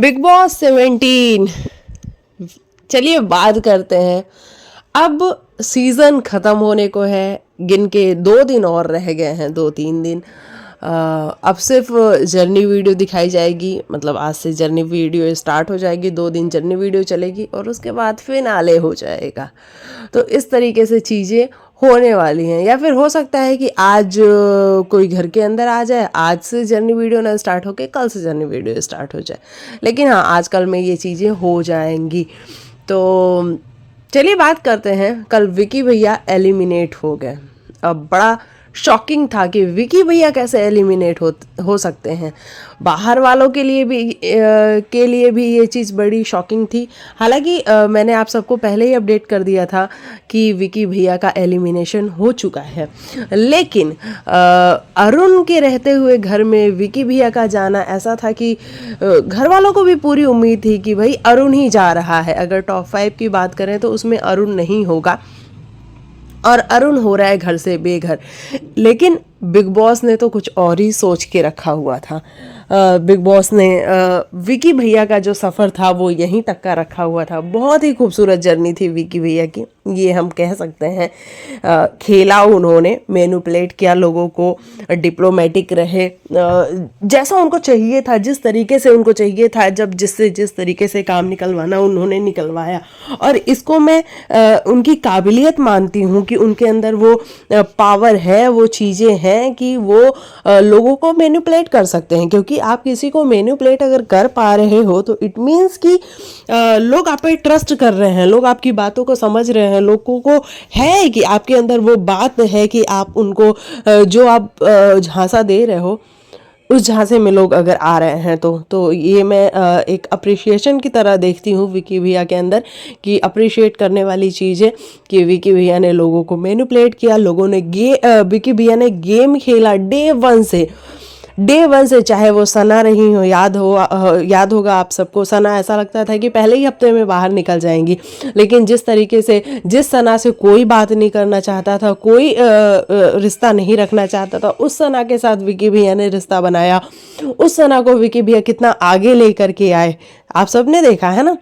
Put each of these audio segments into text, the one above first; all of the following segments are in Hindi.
Big boss 17। चलिए बात करते हैं। अब सीज़न ख़त्म होने को है, गिन के 2 दिन और रह गए हैं, 2-3 दिन। अब सिर्फ जर्नी वीडियो दिखाई जाएगी, मतलब आज से जर्नी वीडियो स्टार्ट हो जाएगी, 2 दिन जर्नी वीडियो चलेगी और उसके बाद फिनाले हो जाएगा। तो इस तरीके से चीज़ें होने वाली हैं, या फिर हो सकता है कि आज कोई घर के अंदर आ जाए, आज से जर्नी वीडियो ना स्टार्ट होके कल से जर्नी वीडियो स्टार्ट हो जाए, लेकिन हाँ आजकल में ये चीज़ें हो जाएंगी। तो चलिए बात करते हैं। कल विकी भैया एलिमिनेट हो गए। अब बड़ा शॉकिंग था कि विकी भैया कैसे एलिमिनेट हो सकते हैं। बाहर वालों के लिए भी ये चीज़ बड़ी शॉकिंग थी। हालांकि मैंने आप सबको पहले ही अपडेट कर दिया था कि विकी भैया का एलिमिनेशन हो चुका है, लेकिन अरुण के रहते हुए घर में विकी भैया का जाना ऐसा था कि घर वालों को भी पूरी उम्मीद थी कि भाई अरुण ही जा रहा है। अगर टॉप 5 की बात करें तो उसमें अरुण नहीं होगा और अरुण हो रहा है घर से बेघर। लेकिन बिग बॉस ने तो कुछ और ही सोच के रखा हुआ था। बिग बॉस ने विकी भैया का जो सफ़र था वो यहीं तक का रखा हुआ था। बहुत ही खूबसूरत जर्नी थी विकी भैया की, ये हम कह सकते हैं। खेला उन्होंने, मैनिपुलेट किया लोगों को, डिप्लोमेटिक रहे, जैसा उनको चाहिए था, जिस तरीके से उनको चाहिए था, जिस तरीके से काम निकलवाना उन्होंने निकलवाया। और इसको मैं उनकी काबिलियत मानती हूँ कि उनके अंदर वो पावर है, वो चीज़ें हैं कि वो लोगों को मैनिपुलेट कर सकते हैं। क्योंकि आप किसी को मैनिपुलेट अगर कर पा रहे हो तो इट मीन्स कि लोग आप पे ट्रस्ट कर रहे हैं, लोग आपकी बातों को समझ रहे हैं, लोगों को है कि आपके अंदर वो बात है कि आप उनको जो आप झांसा दे रहे हो उस झांसे में लोग अगर आ रहे हैं तो ये मैं एक अप्रिशिएशन की तरह देखती हूँ विकी भैया के अंदर, कि अप्रिशिएट करने वाली चीज़ है कि विकी भैया ने लोगों को मैनिपुलेट किया। लोगों ने विकी भैया ने गेम खेला डे वन से, चाहे वो सना रही हो। याद होगा आप सबको, सना ऐसा लगता था कि पहले ही हफ्ते में बाहर निकल जाएंगी, लेकिन जिस सना से कोई बात नहीं करना चाहता था, कोई रिश्ता नहीं रखना चाहता था, उस सना के साथ विकी भैया ने रिश्ता बनाया। उस सना को विकी भैया कितना आगे लेकर के आए, आप सबने देखा है ना।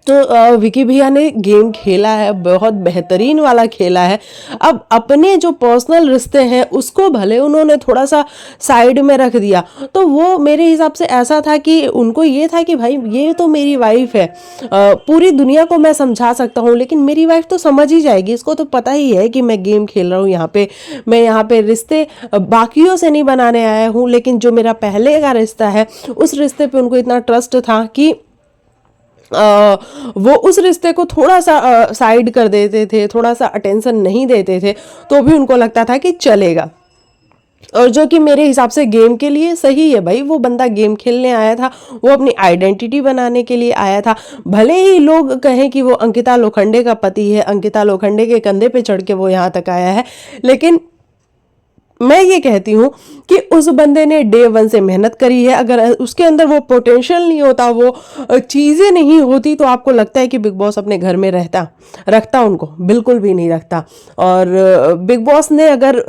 तो विकी भैया ने गेम खेला है, बहुत बेहतरीन वाला खेला है। अब अपने जो पर्सनल रिश्ते हैं उसको भले उन्होंने थोड़ा सा साइड में रख दिया, तो वो मेरे हिसाब से ऐसा था कि उनको ये था कि भाई ये तो मेरी वाइफ है, पूरी दुनिया को मैं समझा सकता हूँ लेकिन मेरी वाइफ तो समझ ही जाएगी, इसको तो पता ही है कि मैं गेम खेल रहा हूँ यहाँ पे। मैं यहाँ पे रिश्ते बाकियों से नहीं बनाने आया हूँ, लेकिन जो मेरा पहले का रिश्ता है उस रिश्ते पे उनको इतना ट्रस्ट था कि वो उस रिश्ते को थोड़ा सा साइड कर देते थे, थोड़ा सा अटेंशन नहीं देते थे, तो भी उनको लगता था कि चलेगा। और जो कि मेरे हिसाब से गेम के लिए सही है। भाई वो बंदा गेम खेलने आया था, वो अपनी आइडेंटिटी बनाने के लिए आया था। भले ही लोग कहें कि वो अंकिता लोखंडे का पति है, अंकिता लोखंडे के कंधे पे चढ़ के वो यहाँ तक आया है, लेकिन मैं ये कहती हूँ कि उस बंदे ने डे वन से मेहनत करी है। अगर उसके अंदर वो पोटेंशियल नहीं होता, वो चीज़ें नहीं होती, तो आपको लगता है कि बिग बॉस अपने घर में रखता उनको? बिल्कुल भी नहीं रखता। और बिग बॉस ने अगर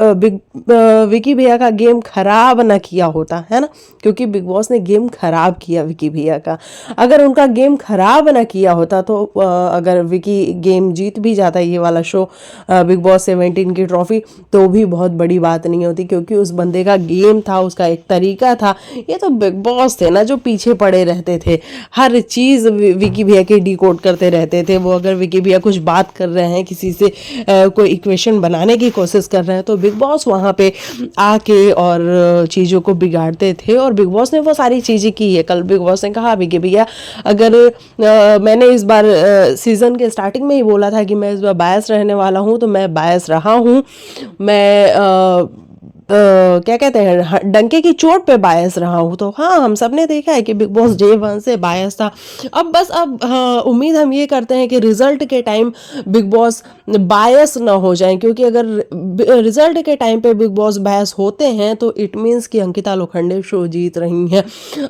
विकी भैया का गेम खराब ना किया होता, है ना, क्योंकि बिग बॉस ने गेम खराब किया विकी भैया का, अगर उनका गेम खराब ना किया होता तो अगर विकी गेम जीत भी जाता ये वाला शो, बिग बॉस 17 की ट्रॉफी, तो भी बहुत बड़ी बात नहीं होती, क्योंकि उस बंदे का गेम था, उसका एक तरीका था। ये तो बिग बॉस थे ना जो पीछे पड़े रहते थे, हर चीज़ विकी भैया की डिकोड करते रहते थे। वो अगर विकी भैया कुछ बात कर रहे हैं, किसी से कोई इक्वेशन बनाने की कोशिश कर रहे हैं, तो बिग बॉस वहाँ पे आके और चीज़ों को बिगाड़ते थे। और बिग बॉस ने वो सारी चीज़ें की है। कल बिग बॉस ने कहा विकी भैया, अगर मैंने इस बार सीज़न के स्टार्टिंग में ही बोला था कि मैं इस बार बायस रहने वाला हूँ, तो मैं बायस रहा हूँ। मैं क्या कहते हैं, डंके की चोट पे बायस रहा हूँ। तो हाँ, हम सब ने देखा है कि बिग बॉस डे वन से बायस था। अब हाँ, उम्मीद हम ये करते हैं कि रिजल्ट के टाइम बिग बॉस बायस ना हो जाए, क्योंकि अगर रिजल्ट के टाइम पे बिग बॉस बायस होते हैं तो इट मीन्स कि अंकिता लोखंडे शो जीत रही हैं।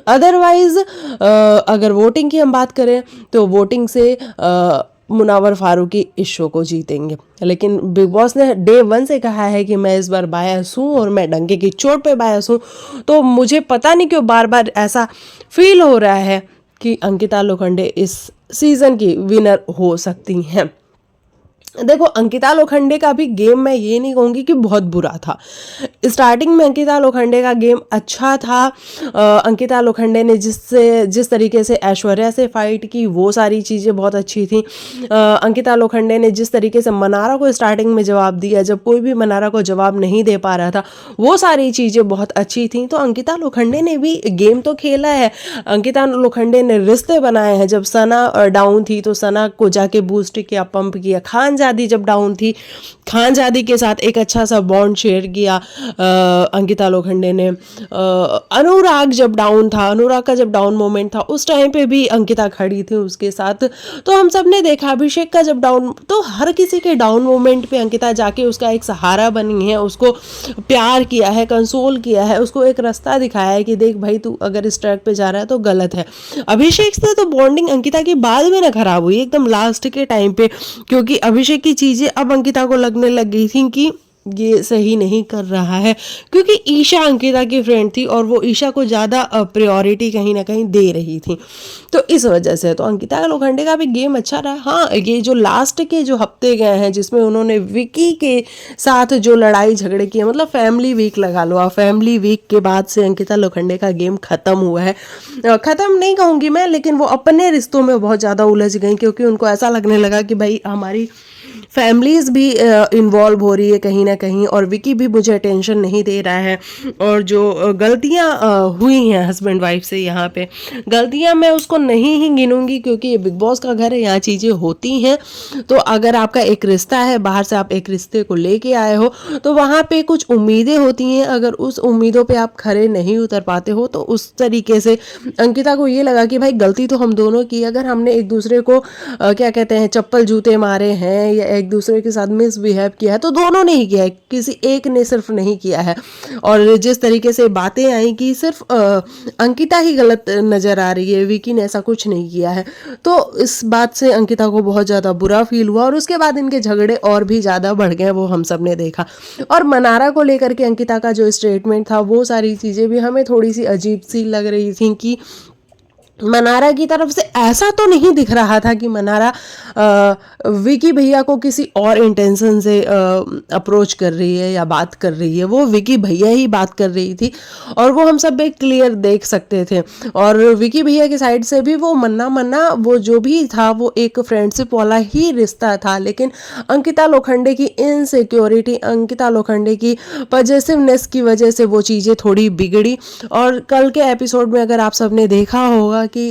अदरवाइज अगर वोटिंग की हम बात करें तो वोटिंग से मुनावर फारूकी इस शो को जीतेंगे। लेकिन बिग बॉस ने डे 1 से कहा है कि मैं इस बार बायस हूँ और मैं डंके की चोट पे बायस हूँ। तो मुझे पता नहीं क्यों बार बार ऐसा फील हो रहा है कि अंकिता लोखंडे इस सीज़न की विनर हो सकती हैं। देखो, अंकिता लोखंडे का भी गेम मैं ये नहीं कहूँगी कि बहुत बुरा था। स्टार्टिंग में अंकिता लोखंडे का गेम अच्छा था। अंकिता लोखंडे ने जिस तरीके से ऐश्वर्या से फाइट की वो सारी चीज़ें बहुत अच्छी थी। अंकिता लोखंडे ने जिस तरीके से मनारा को स्टार्टिंग में जवाब दिया, जब कोई भी मनारा को जवाब नहीं दे पा रहा था, वो सारी चीज़ें बहुत अच्छी थी। तो अंकिता लोखंडे ने भी गेम तो खेला है। अंकिता लोखंडे ने रिश्ते बनाए हैं। जब सना डाउन थी तो सना को जाके बूस्ट किया, पंप किया। खानजादी जब डाउन थी, खानजादी के साथ एक अच्छा सा बॉन्ड शेयर किया अंकिता लोखंडे ने। अनुराग जब डाउन था, अनुराग का जब डाउन मोमेंट था, उस टाइम पे भी अंकिता खड़ी थी उसके साथ। तो हम सब ने देखा अभिषेक का जब डाउन, तो हर किसी के डाउन मोमेंट पे अंकिता जाके उसका एक सहारा बनी है, उसको प्यार किया है, कंसोल किया है, उसको एक रास्ता दिखाया है कि देख भाई तू अगर इस ट्रैक पे जा रहा है तो गलत है। अभिषेक से तो बॉन्डिंग अंकिता की बाद में ना खराब हुई, एकदम लास्ट के टाइम पे, क्योंकि अभिषेक की चीज़ें अब अंकिता को लगने लग गई थी कि ये सही नहीं कर रहा है, क्योंकि ईशा अंकिता की फ्रेंड थी और वो ईशा को ज़्यादा प्रायोरिटी कहीं ना कहीं दे रही थी। तो इस वजह से तो अंकिता लोखंडे का भी गेम अच्छा रहा। हाँ, ये जो लास्ट के जो हफ्ते गए हैं जिसमें उन्होंने विकी के साथ जो लड़ाई झगड़े किए, मतलब फैमिली वीक लगा लो आप, फैमिली वीक के बाद से अंकिता लोखंडे का गेम ख़त्म हुआ है। ख़त्म नहीं कहूँगी मैं, लेकिन वो अपने रिश्तों में बहुत ज़्यादा उलझ गई, क्योंकि उनको ऐसा लगने लगा कि भाई हमारी फैमिलीज़ भी इन्वॉल्व हो रही है कहीं ना कहीं, और विकी भी मुझे अटेंशन नहीं दे रहा है। और जो गलतियां हुई हैं हस्बैंड वाइफ से, यहाँ पे गलतियां मैं उसको नहीं ही गिनूंगी, क्योंकि ये बिग बॉस का घर है, यहाँ चीज़ें होती हैं। तो अगर आपका एक रिश्ता है, बाहर से आप एक रिश्ते को लेके आए हो, तो वहाँ पे कुछ उम्मीदें होती हैं। अगर उस उम्मीदों पे आप खरे नहीं उतर पाते हो, तो उस तरीके से अंकिता को ये लगा कि भाई गलती तो हम दोनों की, अगर हमने एक दूसरे को क्या कहते हैं चप्पल जूते मारे हैं या एक दूसरे के साथ मिसबिहेव किया है, तो दोनों ने ही किया है, किसी एक ने सिर्फ नहीं किया है। और जिस तरीके से बातें आई कि सिर्फ अंकिता ही गलत नज़र आ रही है, विकी ने ऐसा कुछ नहीं किया है, तो इस बात से अंकिता को बहुत ज़्यादा बुरा फील हुआ और उसके बाद इनके झगड़े और भी ज़्यादा बढ़ गए, वो हम सब ने देखा। और मनारा को लेकर के अंकिता का जो स्टेटमेंट था, वो सारी चीज़ें भी हमें थोड़ी सी अजीब सी लग रही थी कि मनारा की तरफ से ऐसा तो नहीं दिख रहा था कि मनारा विकी भैया को किसी और इंटेंशन से अप्रोच कर रही है या बात कर रही है। वो विकी भैया ही बात कर रही थी और वो हम सब एक क्लियर देख सकते थे। और विकी भैया की साइड से भी वो मन्ना वो जो भी था वो एक फ्रेंडशिप वाला ही रिश्ता था, लेकिन अंकिता लोखंडे की इनसिक्योरिटी, अंकिता लोखंडे की पॉजिटिवनेस की वजह से वो चीज़ें थोड़ी बिगड़ी। और कल के एपिसोड में अगर आप सबने देखा होगा कि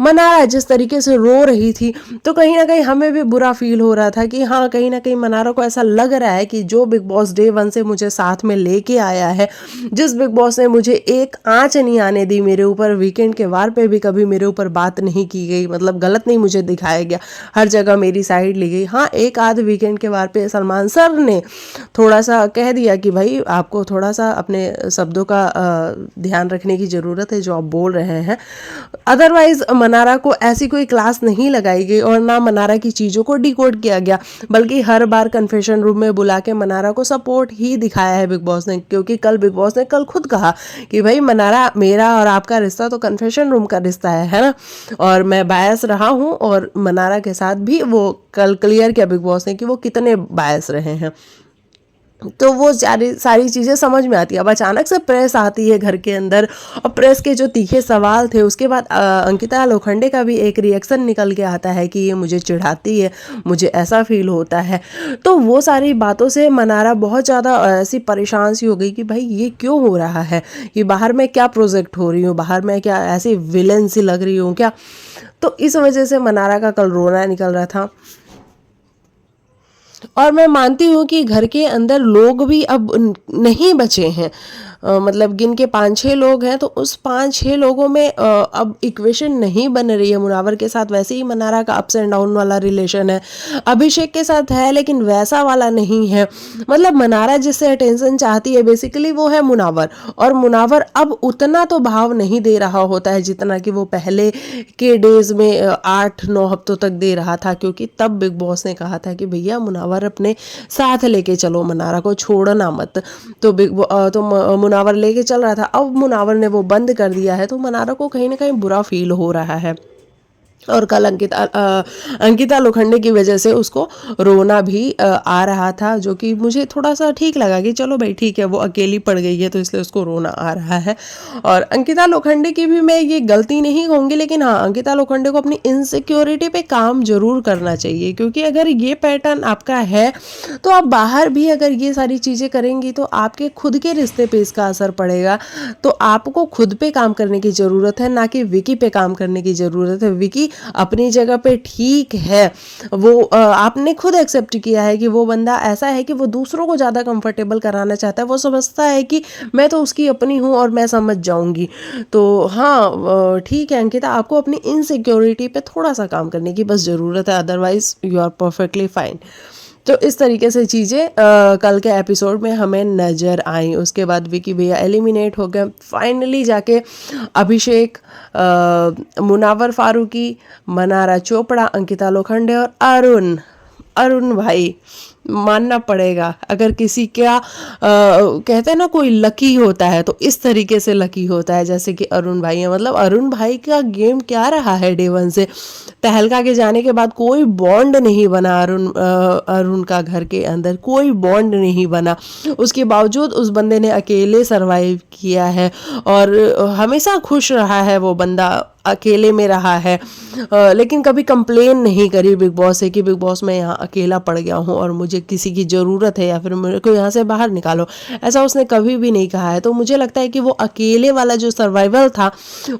मनारा जिस तरीके से रो रही थी, तो कहीं ना कहीं हमें भी बुरा फील हो रहा था कि हाँ, कहीं ना कहीं मनारा को ऐसा लग रहा है कि जो बिग बॉस डे 1 से मुझे साथ में लेके आया है, जिस बिग बॉस ने मुझे एक आंच नहीं आने दी मेरे ऊपर, वीकेंड के वार पे भी कभी मेरे ऊपर बात नहीं की गई, मतलब गलत नहीं मुझे दिखाया गया, हर जगह मेरी साइड ली गई। हाँ, एक आध वीकेंड के वार पे सलमान सर ने थोड़ा सा कह दिया कि भाई आपको थोड़ा सा अपने शब्दों का ध्यान रखने की ज़रूरत है जो आप बोल रहे हैं। अदरवाइज मनारा को ऐसी कोई क्लास नहीं लगाई गई और ना मनारा की चीज़ों को डिकोड किया गया, बल्कि हर बार कन्फेशन रूम में बुला के मनारा को सपोर्ट ही दिखाया है बिग बॉस ने। क्योंकि कल बिग बॉस ने कल खुद कहा कि भाई मनारा, मेरा और आपका रिश्ता तो कन्फेशन रूम का रिश्ता है ना, और मैं बायस रहा हूँ। और मनारा के साथ भी वो कल क्लियर किया बिग बॉस ने कि वो कितने बायस रहे हैं। तो वो सारी चीज़ें समझ में आती है। अब अचानक से प्रेस आती है घर के अंदर, और प्रेस के जो तीखे सवाल थे, उसके बाद अंकिता लोखंडे का भी एक रिएक्शन निकल के आता है कि ये मुझे चिढ़ाती है, मुझे ऐसा फील होता है। तो वो सारी बातों से मनारा बहुत ज़्यादा ऐसी परेशान सी हो गई कि भाई ये क्यों हो रहा है, कि बाहर मैं क्या प्रोजेक्ट हो रही हूँ, बाहर मैं क्या ऐसी विलन सी लग रही हूँ क्या। तो इस वजह से मनारा का कल रोना निकल रहा था। और मैं मानती हूँ कि घर के अंदर लोग भी अब नहीं बचे हैं। मतलब गिन के 5-6 लोग हैं, तो उस 5-6 लोगों में अब इक्वेशन नहीं बन रही है मुनावर के साथ। वैसे ही मनारा का अप्स एंड डाउन वाला रिलेशन है, अभिषेक के साथ है लेकिन वैसा वाला नहीं है। मतलब मनारा जिससे अटेंशन चाहती है बेसिकली वो है मुनावर, और मुनावर अब उतना तो भाव नहीं दे रहा होता है जितना कि वो पहले के डेज में 8-9 हफ्तों तक दे रहा था, क्योंकि तब बिग बॉस ने कहा था कि भैया मुनावर अपने साथ लेके चलो, मनारा को छोड़ना मत। तो मुनावर लेके चल रहा था, अब मुनावर ने वो बंद कर दिया है, तो मनारा को कहीं ना कहीं बुरा फील हो रहा है। और कल अंकिता लोखंडे की वजह से उसको रोना भी आ रहा था, जो कि मुझे थोड़ा सा ठीक लगा कि चलो भाई ठीक है, वो अकेली पड़ गई है तो इसलिए उसको रोना आ रहा है। और अंकिता लोखंडे की भी मैं ये गलती नहीं कहूँगी, लेकिन हाँ, अंकिता लोखंडे को अपनी इनसिक्योरिटी पे काम जरूर करना चाहिए, क्योंकि अगर ये पैटर्न आपका है तो आप बाहर भी अगर ये सारी चीज़ें करेंगी तो आपके खुद के रिश्ते पे इसका असर पड़ेगा। तो आपको खुद पे काम करने की ज़रूरत है, ना कि विकी पे काम करने की ज़रूरत है। विकी अपनी जगह पे ठीक है, वो आपने खुद एक्सेप्ट किया है कि वो बंदा ऐसा है कि वो दूसरों को ज़्यादा कंफर्टेबल कराना चाहता है। वो समझता है कि मैं तो उसकी अपनी हूँ और मैं समझ जाऊँगी। तो हाँ, ठीक है अंकिता, आपको अपनी इनसिक्योरिटी पे थोड़ा सा काम करने की बस ज़रूरत है, otherwise you are perfectly fine. तो इस तरीके से चीज़ें कल के एपिसोड में हमें नज़र आई। उसके बाद विकी भैया एलिमिनेट हो गए, फाइनली जाके अभिषेक, मुनावर फारूकी, मनारा चोपड़ा, अंकिता लोखंडे और अरुण अरुण भाई, मानना पड़ेगा अगर किसी क्या कहते हैं ना कोई लकी होता है तो इस तरीके से लकी होता है जैसे कि अरुण भाई है। मतलब अरुण भाई का गेम क्या रहा है डे वन से, तहलका के जाने के बाद कोई बॉन्ड नहीं बना, अरुण का घर के अंदर कोई बॉन्ड नहीं बना, उसके बावजूद उस बंदे ने अकेले सरवाइव किया है और हमेशा खुश रहा है वो बंदा, अकेले में रहा है, लेकिन कभी कंप्लेन नहीं करी बिग बॉस से कि बिग बॉस मैं यहाँ अकेला पड़ गया हूँ और मुझे किसी की ज़रूरत है या फिर मेरे को यहाँ से बाहर निकालो, ऐसा उसने कभी भी नहीं कहा है। तो मुझे लगता है कि वो अकेले वाला जो सर्वाइवल था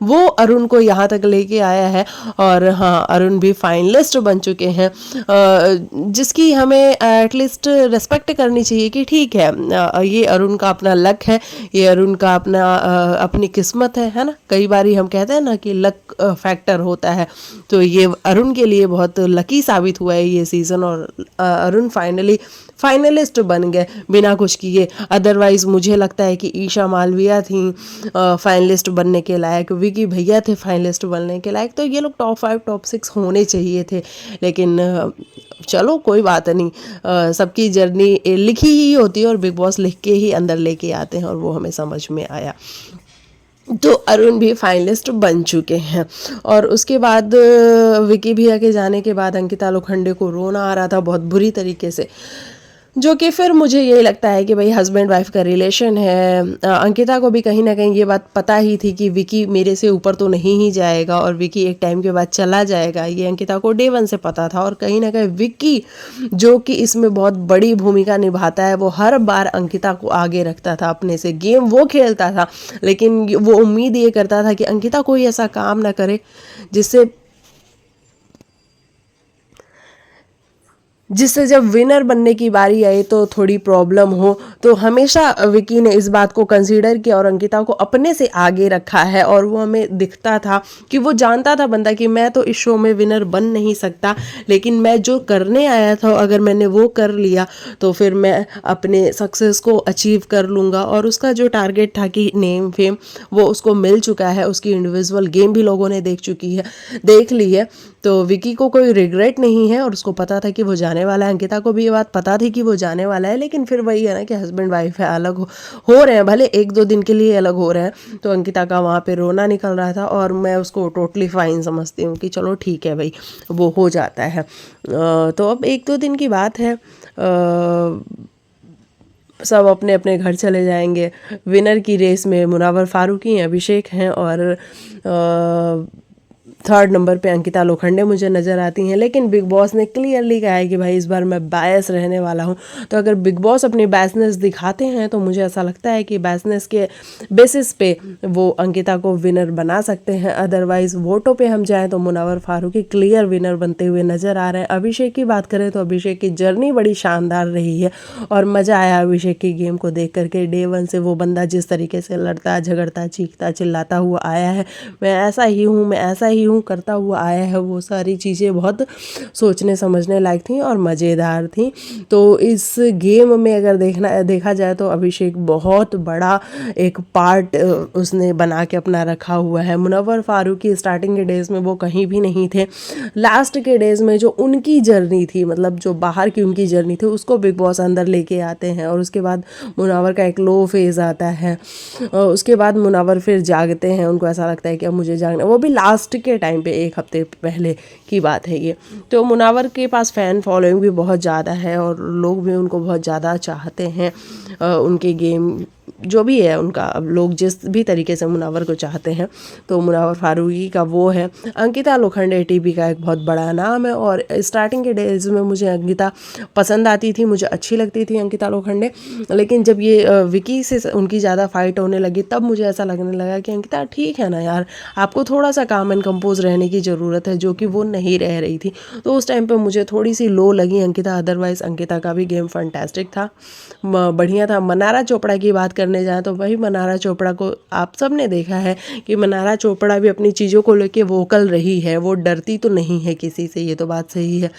वो अरुण को यहाँ तक लेके आया है। और हाँ, अरुण भी फाइनलिस्ट बन चुके हैं, जिसकी हमें एटलीस्ट रिस्पेक्ट करनी चाहिए कि ठीक है, ये अरुण का अपना लक है, ये अरुण का अपनी किस्मत है ना। कई बारी हम कहते हैं ना कि लक फैक्टर होता है, तो ये अरुण के लिए बहुत लकी साबित हुआ है ये सीज़न, और अरुण फाइनली फाइनलिस्ट बन गए बिना कुछ किए। अदरवाइज मुझे लगता है कि ईशा मालविया थी फाइनलिस्ट बनने के लायक, विकी भैया थे फाइनलिस्ट बनने के लायक, तो ये लोग टॉप 5 टॉप 6 होने चाहिए थे। लेकिन चलो कोई बात नहीं, सबकी जर्नी लिखी ही होती है और बिग बॉस लिख के ही अंदर लेके आते हैं, और वो हमें समझ में आया। तो अरुण भी फाइनलिस्ट बन चुके हैं। और उसके बाद विकी भैया के जाने के बाद अंकिता लोखंडे को रोना आ रहा था बहुत बुरी तरीके से, जो कि फिर मुझे यही लगता है कि भाई हस्बैंड वाइफ का रिलेशन है। अंकिता को भी कहीं ना कहीं ये बात पता ही थी कि विकी मेरे से ऊपर तो नहीं ही जाएगा और विकी एक टाइम के बाद चला जाएगा, ये अंकिता को डे वन से पता था। और कहीं ना कहीं विकी जो कि इसमें बहुत बड़ी भूमिका निभाता है, वो हर बार अंकिता को आगे रखता था, अपने से गेम वो खेलता था, लेकिन वो उम्मीद ये करता था कि अंकिता कोई ऐसा काम ना करे जिससे जब विनर बनने की बारी आई तो थोड़ी प्रॉब्लम हो। तो हमेशा विकी ने इस बात को कंसीडर किया और अंकिता को अपने से आगे रखा है, और वो हमें दिखता था कि वो जानता था बंदा कि मैं तो इस शो में विनर बन नहीं सकता, लेकिन मैं जो करने आया था अगर मैंने वो कर लिया तो फिर मैं अपने सक्सेस को अचीव कर लूँगा। और उसका जो टारगेट था कि नेम फेम, वो उसको मिल चुका है, उसकी इंडिविजुअल गेम भी लोगों ने देख ली है। तो विकी को कोई रिग्रेट नहीं है और उसको पता था कि वो जाने वाला है, अंकिता को भी ये बात पता थी कि वो जाने वाला है, लेकिन फिर वही है ना कि हस्बैंड वाइफ है, अलग हो रहे हैं, भले 1-2 दिन के लिए अलग हो रहे हैं। तो अंकिता का वहाँ पे रोना निकल रहा था और मैं उसको टोटली फाइन समझती हूँ कि चलो ठीक है भाई, वो हो जाता है। तो अब 1-2 दिन की बात है, सब अपने अपने घर चले जाएंगे। विनर की रेस में मुनावर फारूकी हैं, अभिषेक हैं और थर्ड नंबर पे अंकिता लोखंडे मुझे नज़र आती हैं। लेकिन बिग बॉस ने क्लियरली कहा है कि भाई इस बार मैं बायस रहने वाला हूँ। तो अगर बिग बॉस अपनी बायसनेस दिखाते हैं तो मुझे ऐसा लगता है कि बायसनेस के बेसिस पे वो अंकिता को विनर बना सकते हैं। अदरवाइज वोटों पे हम जाएँ तो मुनव्वर फारूकी क्लियर विनर बनते हुए नज़र आ रहे हैं। अभिषेक की बात करें तो अभिषेक की जर्नी बड़ी शानदार रही है और मज़ा आया अभिषेक की गेम को देख करके। डे वन से वो बंदा जिस तरीके से लड़ता झगड़ता चीखता चिल्लाता हुआ आया है, मैं ऐसा ही हूँ, मैं ऐसा ही हूँ करता हुआ आया है, वो सारी चीज़ें बहुत सोचने समझने लायक थी और मज़ेदार थी। तो इस गेम में अगर देखा जाए तो अभिषेक बहुत बड़ा एक पार्ट उसने बना के अपना रखा हुआ है। मुनव्वर फारूकी स्टार्टिंग के डेज़ में वो कहीं भी नहीं थे। लास्ट के डेज़ में जो उनकी जर्नी थी, मतलब जो बाहर की उनकी जर्नी थी, उसको बिग बॉस अंदर लेके आते हैं और उसके बाद मुनव्वर का एक लो फेज़ आता है और उसके बाद मुनव्वर फिर जागते हैं। उनको ऐसा लगता है कि अब मुझे जागना, वो भी लास्ट के टाइम पे, एक हफ्ते पहले की बात है ये। तो मुनव्वर के पास फ़ैन फॉलोइंग भी बहुत ज़्यादा है और लोग भी उनको बहुत ज़्यादा चाहते हैं। उनके गेम जो भी है उनका, अब लोग जिस भी तरीके से मुनव्वर को चाहते हैं तो मुनव्वर फारूकी का वो है। अंकिता लोखंडे टीवी का एक बहुत बड़ा नाम है और स्टार्टिंग के डेज में मुझे अंकिता पसंद आती थी, मुझे अच्छी लगती थी अंकिता लोखंडे। लेकिन जब ये विकी से उनकी ज़्यादा फाइट होने लगी तब मुझे ऐसा लगने लगा कि अंकिता ठीक है ना यार, आपको थोड़ा सा काम एंड कंपोज रहने की ज़रूरत है, जो कि वो नहीं रह रही थी। तो उस टाइम पर मुझे थोड़ी सी लो लगी अंकिता। अदरवाइज़ अंकिता का भी गेम फंटेस्टिक था, बढ़िया था। मनारा चोपड़ा की बात करने जाए तो वही मनारा चोपड़ा को आप सब ने देखा है कि मनारा चोपड़ा भी अपनी चीज़ों को लेके वोकल रही है, वो डरती तो नहीं है किसी से, ये तो बात सही है।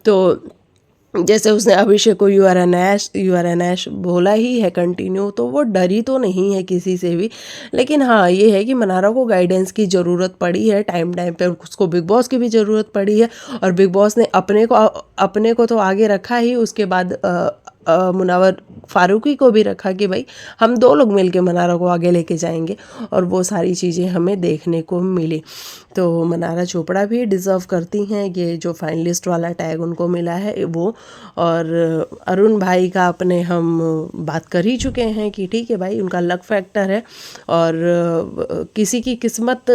तो जैसे उसने अभिषेक को यू आर एन ऐश बोला ही है कंटिन्यू, तो वो डरी तो नहीं है किसी से भी। लेकिन हाँ ये है कि मनारा को गाइडेंस की ज़रूरत पड़ी है टाइम पे, उसको बिग बॉस की भी ज़रूरत पड़ी है और बिग बॉस ने अपने को तो आगे रखा ही, उसके बाद मुनव्वर फारूकी को भी रखा कि भाई हम दो लोग मिलके मनारा को आगे लेके जाएंगे और वो सारी चीज़ें हमें देखने को मिली। तो मनारा चोपड़ा भी डिज़र्व करती हैं ये जो फाइनलिस्ट वाला टैग उनको मिला है वो। और अरुण भाई का अपने हम बात कर ही चुके हैं कि ठीक है भाई, उनका लक फैक्टर है और किसी की किस्मत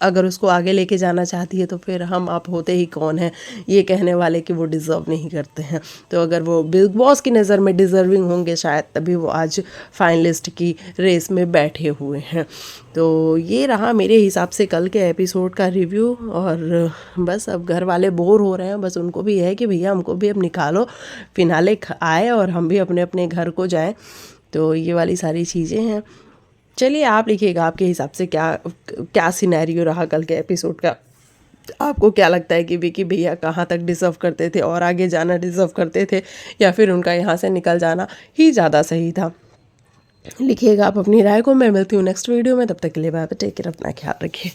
अगर उसको आगे लेके जाना चाहती है तो फिर हम आप होते ही कौन हैं ये कहने वाले कि वो डिज़र्व नहीं करते हैं। तो अगर वो बिग बॉस की नज़र में डिज़र्विंग होंगे शायद तभी वो आज फाइनलिस्ट की रेस में बैठे हुए हैं। तो ये रहा मेरे हिसाब से कल के एपिसोड का रिव्यू। और बस अब घर वाले बोर हो रहे हैं, बस उनको भी है कि भैया हमको भी अब निकालो, फिनाले आए और हम भी अपने अपने घर को जाएं। तो ये वाली सारी चीज़ें हैं। चलिए आप लिखिएगा आपके हिसाब से क्या क्या सिनेरियो रहा कल के एपिसोड का। आपको क्या लगता है कि विकी भैया कहाँ तक डिज़र्व करते थे और आगे जाना डिज़र्व करते थे, या फिर उनका यहाँ से निकल जाना ही ज़्यादा सही था? लिखिएगा आप अपनी राय को। मैं मिलती हूँ नेक्स्ट वीडियो में, तब तक के लिए बाय बाय, टेक केयर, अपना ख्याल रखिए।